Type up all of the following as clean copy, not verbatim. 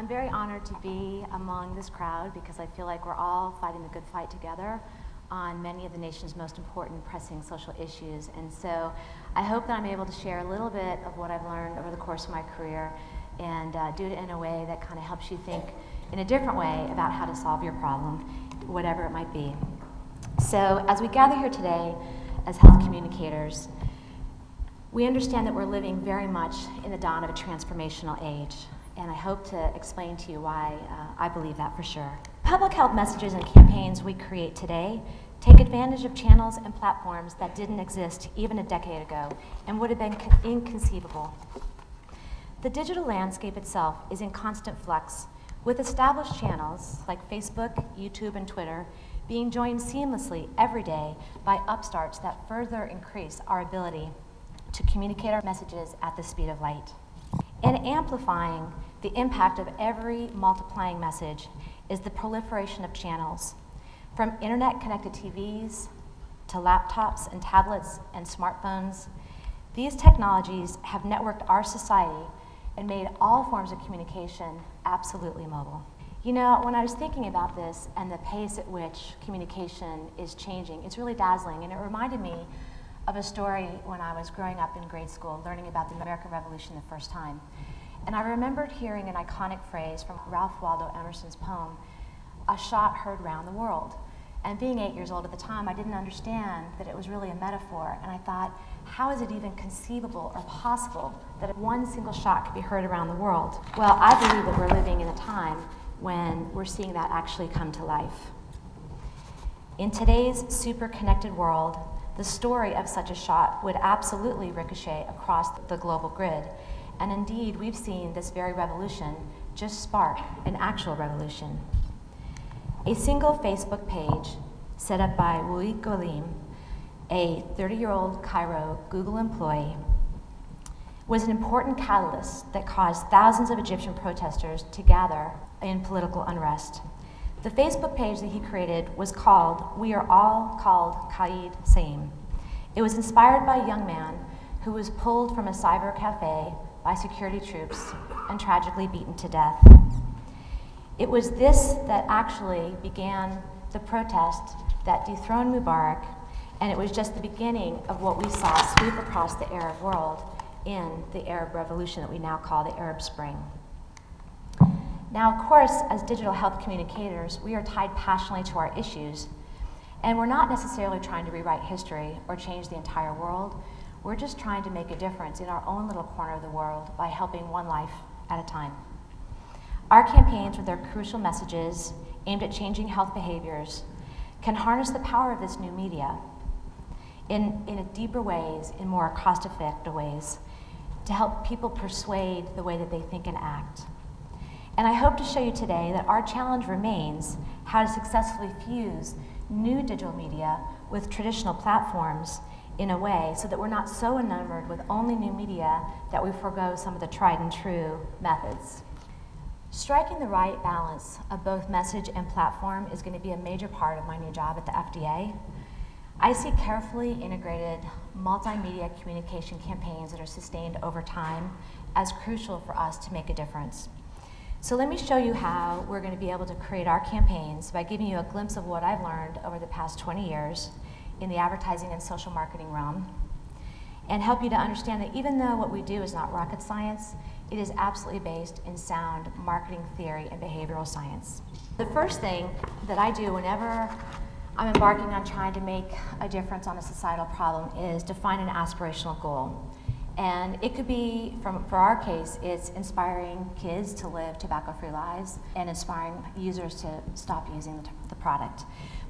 I'm very honored to be among this crowd because I feel like we're all fighting the good fight together on many of the nation's most important pressing social issues. And so I hope that I'm able to share a little bit of what I've learned over the course of my career and do it in a way that kind of helps you think in a different way about how to solve your problem, whatever it might be. So as we gather here today as health communicators, we understand that we're living very much in the dawn of a transformational age. And I hope to explain to you why I believe that for sure. Public health messages and campaigns we create today take advantage of channels and platforms that didn't exist even a decade ago and would have been inconceivable. The digital landscape itself is in constant flux, with established channels like Facebook, YouTube, and Twitter being joined seamlessly every day by upstarts that further increase our ability to communicate our messages at the speed of light. And amplifying the impact of every multiplying message is the proliferation of channels, from internet-connected TVs to laptops and tablets and smartphones. These technologies have networked our society and made all forms of communication absolutely mobile. You know, when I was thinking about this and the pace at which communication is changing, it's really dazzling, and it reminded me of a story when I was growing up in grade school, learning about the American Revolution the first time. And I remembered hearing an iconic phrase from Ralph Waldo Emerson's poem, "A shot heard round the world." And being 8 years old at the time, I didn't understand that it was really a metaphor. And I thought, how is it even conceivable or possible that one single shot could be heard around the world? Well, I believe that we're living in a time when we're seeing that actually come to life. In today's super connected world, the story of such a shot would absolutely ricochet across the global grid. And indeed, we've seen this very revolution just spark an actual revolution. A single Facebook page set up by Wui Golim, a 30-year-old Cairo Google employee, was an important catalyst that caused thousands of Egyptian protesters to gather in political unrest. The Facebook page that he created was called "We Are All Called Qaid Saim." It was inspired by a young man who was pulled from a cyber cafe by security troops and tragically beaten to death. It was this that actually began the protest that dethroned Mubarak, and it was just the beginning of what we saw sweep across the Arab world in the Arab Revolution that we now call the Arab Spring. Now, of course, as digital health communicators, we are tied passionately to our issues, and we're not necessarily trying to rewrite history or change the entire world. We're just trying to make a difference in our own little corner of the world by helping one life at a time. Our campaigns, with their crucial messages aimed at changing health behaviors, can harness the power of this new media in deeper ways, in more cost-effective ways, to help people persuade the way that they think and act. And I hope to show you today that our challenge remains how to successfully fuse new digital media with traditional platforms in a way so that we're not so enamored with only new media that we forgo some of the tried and true methods. Striking the right balance of both message and platform is going to be a major part of my new job at the FDA. I see carefully integrated multimedia communication campaigns that are sustained over time as crucial for us to make a difference. So let me show you how we're going to be able to create our campaigns by giving you a glimpse of what I've learned over the past 20 years in the advertising and social marketing realm, and help you to understand that even though what we do is not rocket science, it is absolutely based in sound marketing theory and behavioral science. The first thing that I do whenever I'm embarking on trying to make a difference on a societal problem is define an aspirational goal. And it could be, for our case, it's inspiring kids to live tobacco-free lives and inspiring users to stop using the product.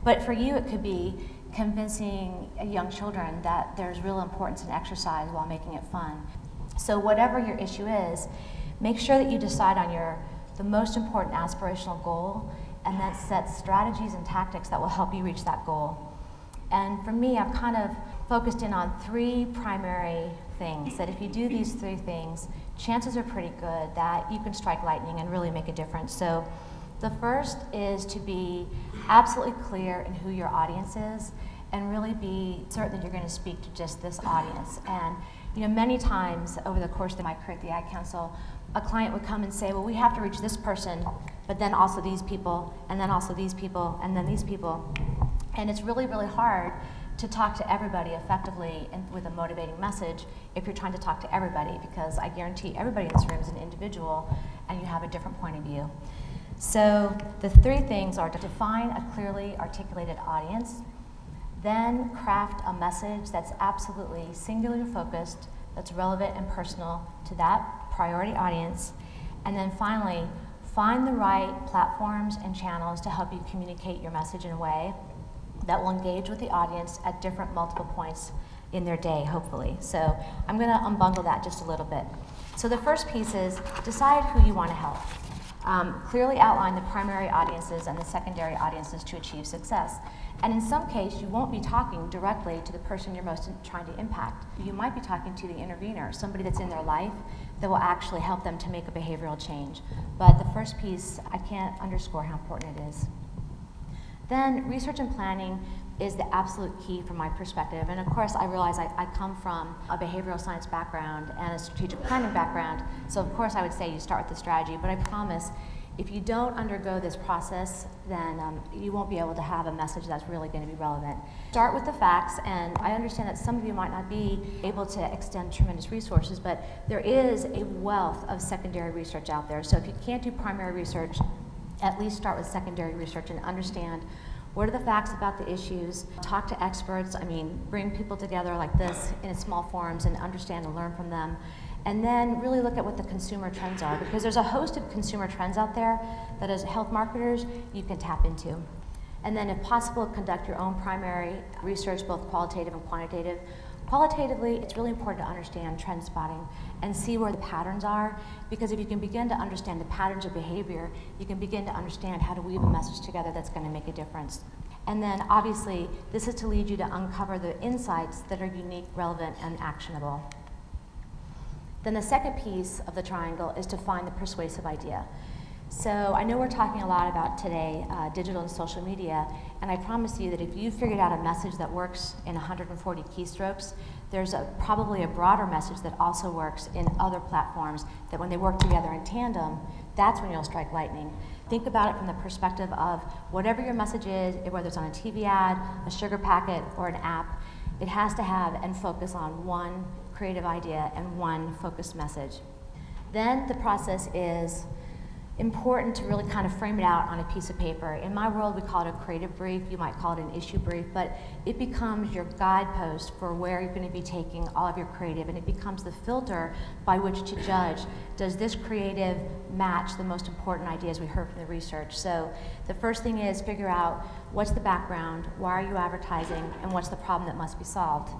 But for you, it could be convincing young children that there's real importance in exercise while making it fun. So whatever your issue is, make sure that you decide on the most important aspirational goal, and then set strategies and tactics that will help you reach that goal. And for me, I've kind of focused in on three primary things, that if you do these three things, chances are pretty good that you can strike lightning and really make a difference. So the first is to be absolutely clear in who your audience is and really be certain that you're going to speak to just this audience. And you know, many times over the course of my career at the Ad Council, a client would come and say, well, we have to reach this person, but then also these people, and then also these people, and then these people. And it's really, really hard to talk to everybody effectively and with a motivating message if you're trying to talk to everybody, because I guarantee everybody in this room is an individual and you have a different point of view. So the three things are to define a clearly articulated audience, then craft a message that's absolutely singularly focused, that's relevant and personal to that priority audience, and then finally, find the right platforms and channels to help you communicate your message in a way that will engage with the audience at different multiple points in their day, hopefully. So I'm going to unbundle that just a little bit. So the first piece is decide who you want to help. Clearly outline the primary audiences and the secondary audiences to achieve success. And in some case, you won't be talking directly to the person you're most trying to impact. You might be talking to the intervener, somebody that's in their life that will actually help them to make a behavioral change. But the first piece, I can't underscore how important it is. Then research and planning is the absolute key from my perspective. And of course, I realize I come from a behavioral science background and a strategic planning background. So of course I would say you start with the strategy, but I promise if you don't undergo this process, then you won't be able to have a message that's really going to be relevant. Start with the facts, and I understand that some of you might not be able to extend tremendous resources, but there is a wealth of secondary research out there. So if you can't do primary research, at least start with secondary research and understand what are the facts about the issues, talk to experts, bring people together like this in small forums and understand and learn from them. And then really look at what the consumer trends are, because there's a host of consumer trends out there that as health marketers you can tap into. And then if possible, conduct your own primary research, both qualitative and quantitative. Qualitatively, it's really important to understand trend spotting and see where the patterns are, because if you can begin to understand the patterns of behavior, you can begin to understand how to weave a message together that's going to make a difference. And then obviously, this is to lead you to uncover the insights that are unique, relevant, and actionable. Then the second piece of the triangle is to find the persuasive idea. So I know we're talking a lot about today digital and social media, and I promise you that if you figured out a message that works in 140 keystrokes, there's probably a broader message that also works in other platforms that when they work together in tandem, that's when you'll strike lightning. Think about it from the perspective of whatever your message is, whether it's on a TV ad, a sugar packet, or an app, it has to have and focus on one creative idea and one focused message. Then the process is important to really kind of frame it out on a piece of paper. In my world, we call it a creative brief. You might call it an issue brief, but it becomes your guidepost for where you're going to be taking all of your creative, and it becomes the filter by which to judge, does this creative match the most important ideas we heard from the research? So the first thing is figure out what's the background, why are you advertising, and what's the problem that must be solved.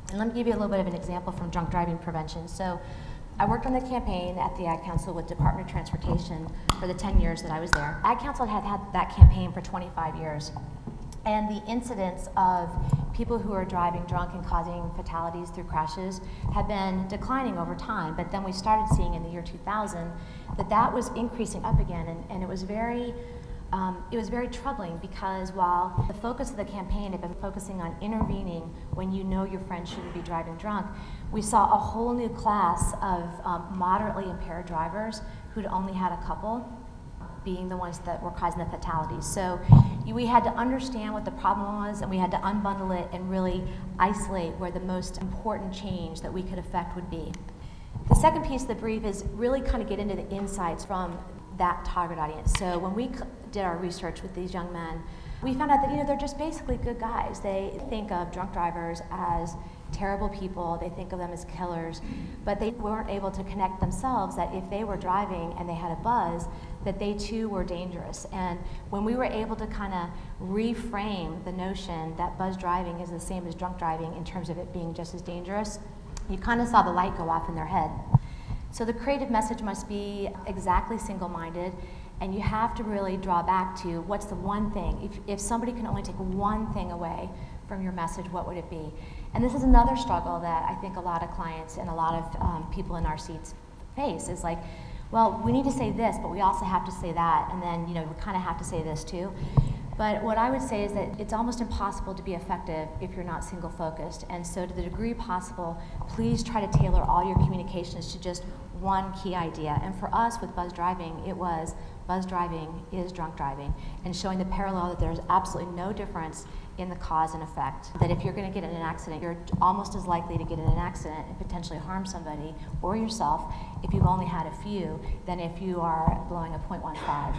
And let me give you a little bit of an example from drunk driving prevention. So I worked on the campaign at the Ad Council with Department of Transportation for the 10 years that I was there. Ad Council had had that campaign for 25 years. And the incidence of people who are driving drunk and causing fatalities through crashes had been declining over time. But then we started seeing in the year 2000 that was increasing up again, and it was very troubling, because while the focus of the campaign had been focusing on intervening when you know your friend shouldn't be driving drunk, we saw a whole new class of moderately impaired drivers who'd only had a couple being the ones that were causing the fatalities. So we had to understand what the problem was, and we had to unbundle it and really isolate where the most important change that we could affect would be. The second piece of the brief is really kind of get into the insights from that target audience. So when we did our research with these young men, we found out that they're just basically good guys. They think of drunk drivers as terrible people, they think of them as killers, but they weren't able to connect themselves that if they were driving and they had a buzz, that they too were dangerous. And when we were able to kind of reframe the notion that buzz driving is the same as drunk driving in terms of it being just as dangerous, you kind of saw the light go off in their head. So the creative message must be exactly single-minded, and you have to really draw back to what's the one thing. If somebody can only take one thing away from your message, what would it be? And this is another struggle that I think a lot of clients and a lot of people in our seats face, is like, well, we need to say this, but we also have to say that, and then we kind of have to say this too. But what I would say is that it's almost impossible to be effective if you're not single-focused. And so to the degree possible, please try to tailor all your communications to just one key idea. And for us with buzz driving, it was buzz driving is drunk driving, and showing the parallel that there's absolutely no difference in the cause and effect. That if you're going to get in an accident, you're almost as likely to get in an accident and potentially harm somebody or yourself if you've only had a few than if you are blowing a .15.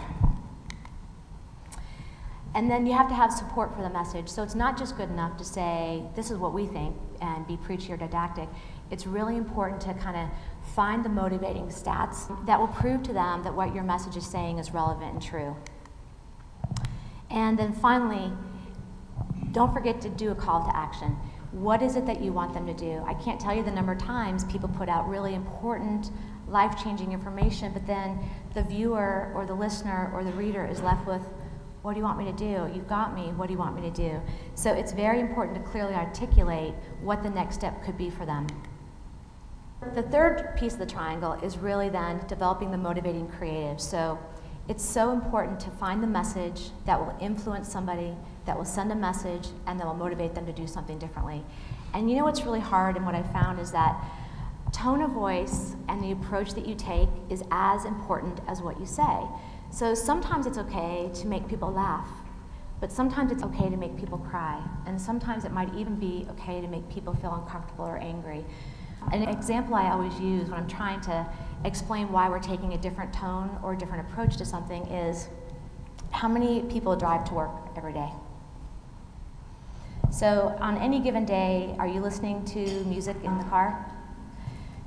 And then you have to have support for the message. So it's not just good enough to say, this is what we think, and be preachy or didactic. It's really important to kind of find the motivating stats that will prove to them that what your message is saying is relevant and true. And then finally, don't forget to do a call to action. What is it that you want them to do? I can't tell you the number of times people put out really important, life-changing information, but then the viewer or the listener or the reader is left with, what do you want me to do? You've got me, what do you want me to do? So it's very important to clearly articulate what the next step could be for them. The third piece of the triangle is really then developing the motivating creative. So it's so important to find the message that will influence somebody, that will send a message, and that will motivate them to do something differently. And you know what's really hard, and what I found is that tone of voice and the approach that you take is as important as what you say. So sometimes it's okay to make people laugh, but sometimes it's okay to make people cry, and sometimes it might even be okay to make people feel uncomfortable or angry. An example I always use when I'm trying to explain why we're taking a different tone or a different approach to something is, how many people drive to work every day? So on any given day, are you listening to music in the car?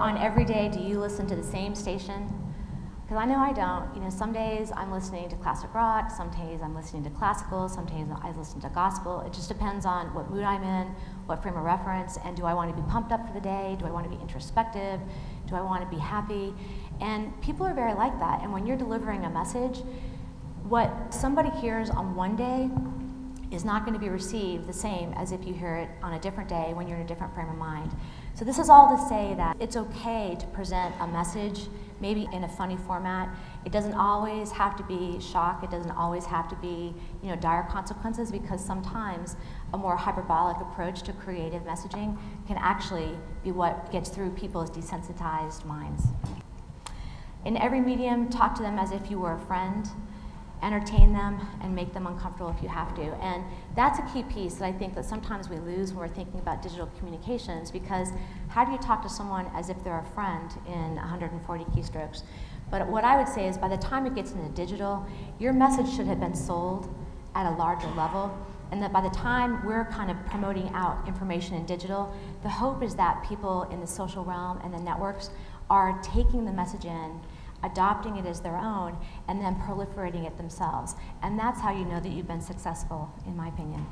On every day, do you listen to the same station? Because I know I don't. You know, some days I'm listening to classic rock, some days I'm listening to classical, some days I listen to gospel. It just depends on what mood I'm in, what frame of reference, and do I want to be pumped up for the day? Do I want to be introspective? Do I want to be happy? And people are very like that. And when you're delivering a message, what somebody hears on one day is not going to be received the same as if you hear it on a different day when you're in a different frame of mind. So this is all to say that it's okay to present a message, maybe in a funny format. It doesn't always have to be shock. It doesn't always have to be, you know, dire consequences, because sometimes a more hyperbolic approach to creative messaging can actually be what gets through people's desensitized minds. In every medium, talk to them as if you were a friend. Entertain them and make them uncomfortable if you have to. And that's a key piece that I think that sometimes we lose when we're thinking about digital communications, because how do you talk to someone as if they're a friend in 140 keystrokes? But what I would say is, by the time it gets into digital, your message should have been sold at a larger level, and that by the time we're kind of promoting out information in digital, the hope is that people in the social realm and the networks are taking the message in, adopting it as their own, and then proliferating it themselves. And that's how you know that you've been successful, in my opinion.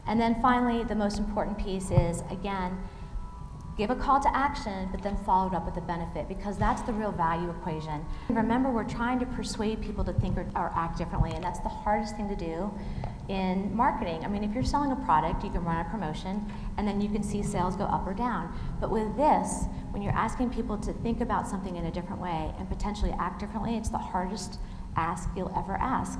And then finally, the most important piece is, again, give a call to action, but then follow it up with a benefit, because that's the real value equation. Remember, we're trying to persuade people to think or act differently, and that's the hardest thing to do in marketing. I mean, if you're selling a product, you can run a promotion, and then you can see sales go up or down. But with this, when you're asking people to think about something in a different way and potentially act differently, it's the hardest ask you'll ever ask.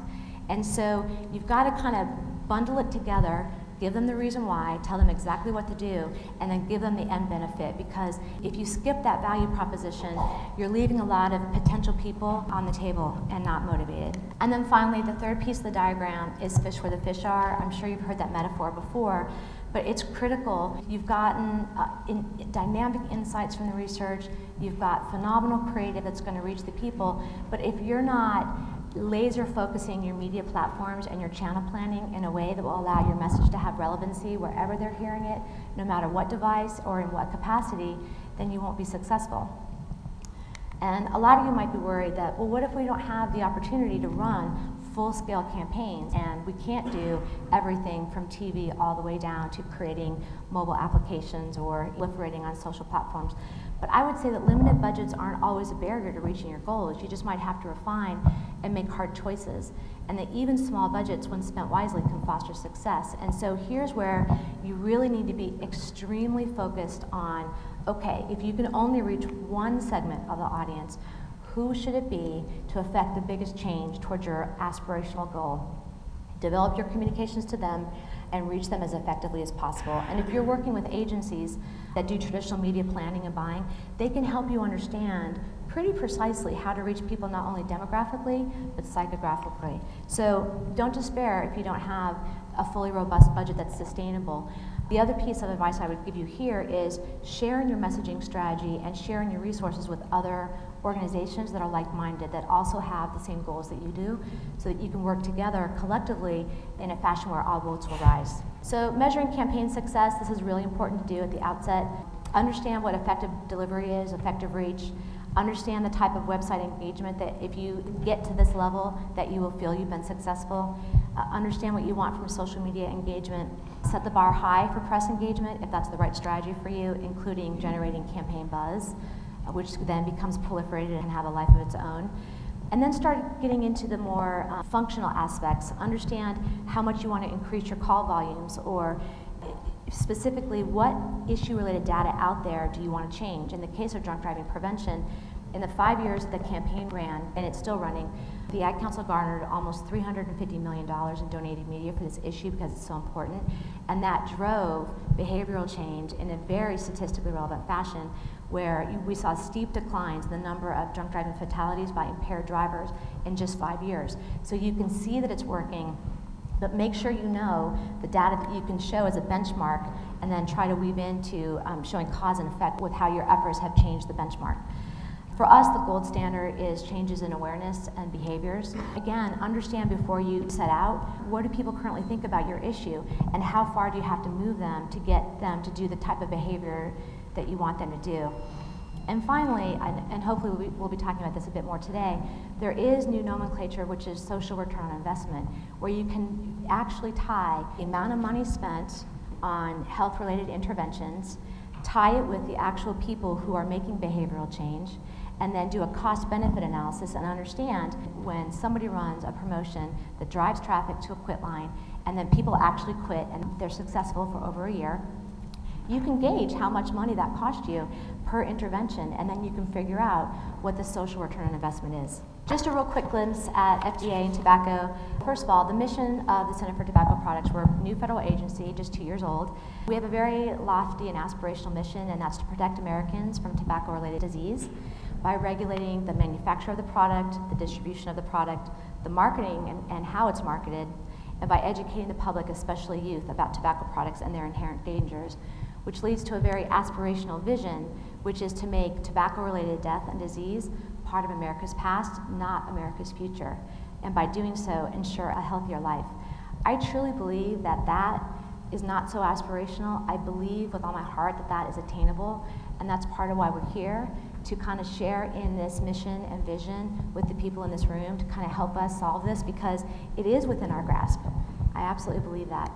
And so you've got to kind of bundle it together, give them the reason why, tell them exactly what to do, and then give them the end benefit. Because if you skip that value proposition, you're leaving a lot of potential people on the table and not motivated. And then finally, the third piece of the diagram is fish where the fish are. I'm sure you've heard that metaphor before, but it's critical. You've gotten dynamic insights from the research, you've got phenomenal creative that's going to reach the people, but if you're not laser focusing your media platforms and your channel planning in a way that will allow your message to have relevancy wherever they're hearing it, no matter what device or in what capacity, then you won't be successful. And a lot of you might be worried that, well, what if we don't have the opportunity to run full-scale campaigns, and we can't do everything from TV all the way down to creating mobile applications or proliferating on social platforms. But I would say that limited budgets aren't always a barrier to reaching your goals. You just might have to refine and make hard choices. And that even small budgets, when spent wisely, can foster success. And so here's where you really need to be extremely focused on, okay, if you can only reach one segment of the audience, who should it be to affect the biggest change towards your aspirational goal? Develop your communications to them and reach them as effectively as possible. And if you're working with agencies that do traditional media planning and buying, they can help you understand pretty precisely how to reach people not only demographically, but psychographically. So don't despair if you don't have a fully robust budget that's sustainable. The other piece of advice I would give you here is sharing your messaging strategy and sharing your resources with other organizations that are like-minded, that also have the same goals that you do, so that you can work together collectively in a fashion where all boats will rise. So measuring campaign success, this is really important to do at the outset. Understand what effective delivery is, effective reach. Understand the type of website engagement that if you get to this level that you will feel you've been successful. Understand what you want from social media engagement. Set the bar high for press engagement if that's the right strategy for you, including generating campaign buzz, which then becomes proliferated and have a life of its own. And then start getting into the more functional aspects. Understand how much you want to increase your call volumes, or specifically what issue-related data out there do you want to change. In the case of drunk driving prevention, in the 5 years the campaign ran, and it's still running, the Ad Council garnered almost $350 million in donated media for this issue because it's so important, and that drove behavioral change in a very statistically relevant fashion, where we saw steep declines in the number of drunk driving fatalities by impaired drivers in just 5 years. So you can see that it's working, but make sure you know the data that you can show as a benchmark, and then try to weave into showing cause and effect with how your efforts have changed the benchmark. For us, the gold standard is changes in awareness and behaviors. Again, understand before you set out, what do people currently think about your issue, and how far do you have to move them to get them to do the type of behavior that you want them to do. And finally, and hopefully we'll be talking about this a bit more today, there is new nomenclature, which is social return on investment, where you can actually tie the amount of money spent on health-related interventions, tie it with the actual people who are making behavioral change, and then do a cost-benefit analysis and understand when somebody runs a promotion that drives traffic to a quit line, and then people actually quit and they're successful for over a year, you can gauge how much money that cost you per intervention, and then you can figure out what the social return on investment is. Just a real quick glimpse at FDA and tobacco. First of all, the mission of the Center for Tobacco Products, we're a new federal agency, just 2 years old. We have a very lofty and aspirational mission, and that's to protect Americans from tobacco-related disease by regulating the manufacture of the product, the distribution of the product, the marketing and how it's marketed, and by educating the public, especially youth, about tobacco products and their inherent dangers, which leads to a very aspirational vision, which is to make tobacco-related death and disease part of America's past, not America's future, and by doing so, ensure a healthier life. I truly believe that that is not so aspirational. I believe with all my heart that that is attainable, and that's part of why we're here, to kind of share in this mission and vision with the people in this room to kind of help us solve this, because it is within our grasp. I absolutely believe that.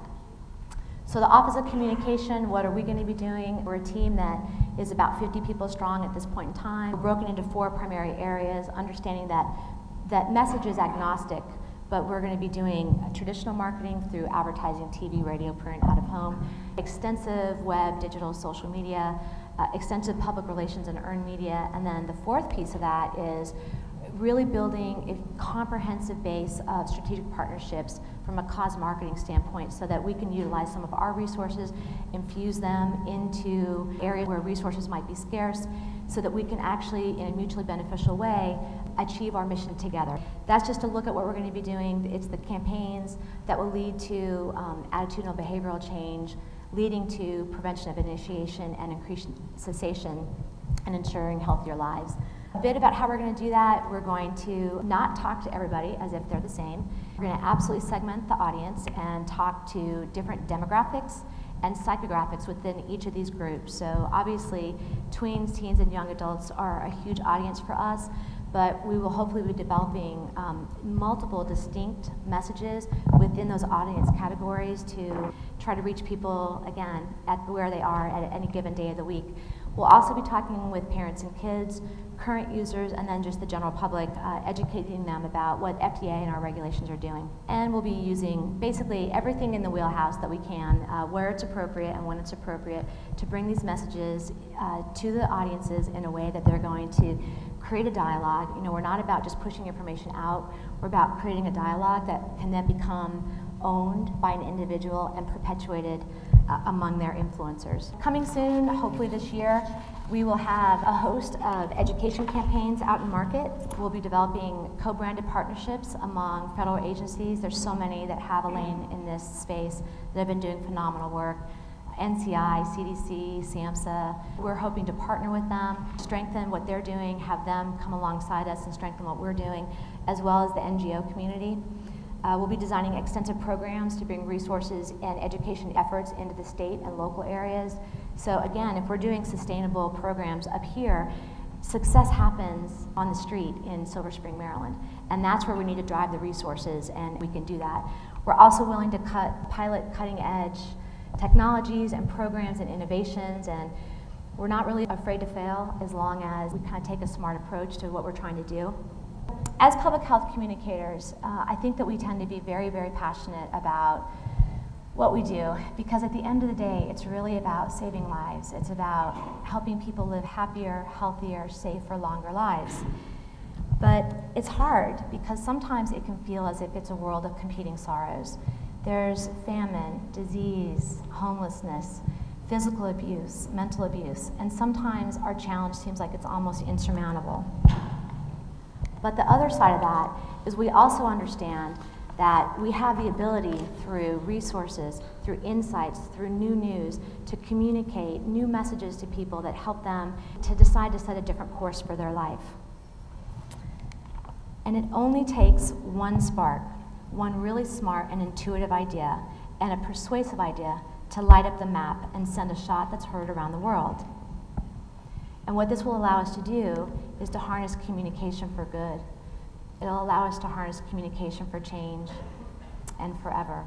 So the Office of Communication, what are we going to be doing? We're a team that is about 50 people strong at this point in time. We're broken into 4 primary areas, understanding that message is agnostic, but we're going to be doing traditional marketing through advertising, TV, radio, print, out of home, extensive web, digital, social media, extensive public relations and earned media, and then the 4th piece of that is really building a comprehensive base of strategic partnerships from a cause marketing standpoint, so that we can utilize some of our resources, infuse them into areas where resources might be scarce, so that we can actually, in a mutually beneficial way, achieve our mission together. That's just a look at what we're going to be doing. It's the campaigns that will lead to attitudinal behavioral change, leading to prevention of initiation and increased cessation, and ensuring healthier lives. A bit about how we're going to do that: we're going to not talk to everybody as if they're the same. We're going to absolutely segment the audience and talk to different demographics and psychographics within each of these groups. So obviously, tweens, teens, and young adults are a huge audience for us, but we will hopefully be developing multiple distinct messages within those audience categories to try to reach people, again, at where they are at any given day of the week. We'll also be talking with parents and kids, current users, and then just the general public, educating them about what FDA and our regulations are doing. And we'll be using basically everything in the wheelhouse that we can, where it's appropriate and when it's appropriate, to bring these messages to the audiences in a way that they're going to create a dialogue. You know, we're not about just pushing information out, we're about creating a dialogue that can then become owned by an individual and perpetuated among their influencers. Coming soon, hopefully this year, we will have a host of education campaigns out in market. We'll be developing co-branded partnerships among federal agencies. There's so many that have a lane in this space that have been doing phenomenal work. NCI, CDC, SAMHSA. We're hoping to partner with them, strengthen what they're doing, have them come alongside us and strengthen what we're doing, as well as the NGO community. We'll be designing extensive programs to bring resources and education efforts into the state and local areas. So again, if we're doing sustainable programs up here, success happens on the street in Silver Spring, Maryland. And that's where we need to drive the resources, and we can do that. We're also willing to pilot cutting-edge technologies and programs and innovations, and we're not really afraid to fail as long as we kind of take a smart approach to what we're trying to do. As public health communicators, I think that we tend to be very, very passionate about what we do, because at the end of the day, it's really about saving lives. It's about helping people live happier, healthier, safer, longer lives. But it's hard, because sometimes it can feel as if it's a world of competing sorrows. There's famine, disease, homelessness, physical abuse, mental abuse, and sometimes our challenge seems like it's almost insurmountable. But the other side of that is we also understand that we have the ability through resources, through insights, through new news, to communicate new messages to people that help them to decide to set a different course for their life. And it only takes one spark, one really smart and intuitive idea, and a persuasive idea to light up the map and send a shot that's heard around the world. And what this will allow us to do is to harness communication for good. It'll allow us to harness communication for change and forever.